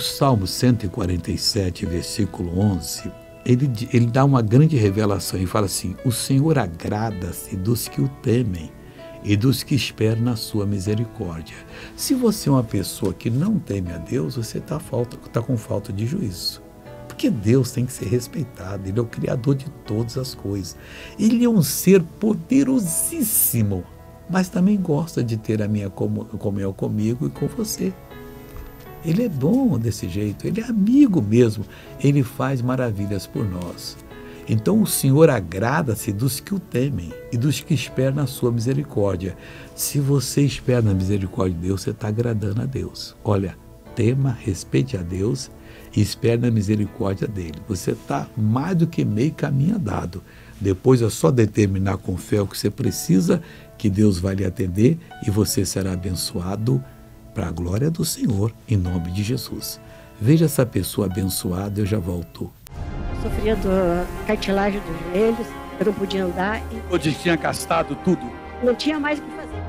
Salmo 147, versículo 11, ele dá uma grande revelação e fala assim: o Senhor agrada-se dos que o temem e dos que esperam na sua misericórdia. Se você é uma pessoa que não teme a Deus, você está com falta de juízo. Porque Deus tem que ser respeitado, Ele é o Criador de todas as coisas. Ele é um ser poderosíssimo, mas também gosta de ter a minha comunhão comigo e com você. Ele é bom desse jeito, Ele é amigo mesmo, Ele faz maravilhas por nós. Então o Senhor agrada-se dos que o temem e dos que esperam na sua misericórdia. Se você espera na misericórdia de Deus, você está agradando a Deus. Olha, tema, respeite a Deus e espere na misericórdia dEle. Você está mais do que meio caminho andado. Depois é só determinar com fé o que você precisa, que Deus vai lhe atender e você será abençoado para a glória do Senhor, em nome de Jesus. Veja essa pessoa abençoada, eu já volto. Sofria da cartilagem dos joelhos, eu não podia andar. Hoje tinha gastado tudo? Não tinha mais o que fazer.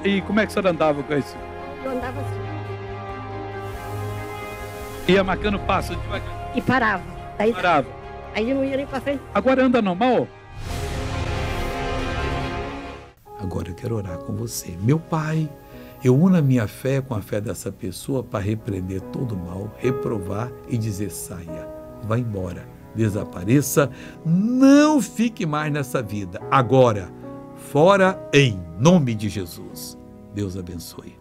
E como é que a senhora andava com isso? Eu andava assim. Ia marcando passo devagar? E parava. Daí parava. Aí não ia nem para frente. Agora anda normal? Agora eu quero orar com você. Meu Pai, eu uno a minha fé com a fé dessa pessoa para repreender todo o mal, reprovar e dizer: saia, vá embora, desapareça, não fique mais nessa vida. Agora, fora em nome de Jesus. Deus abençoe.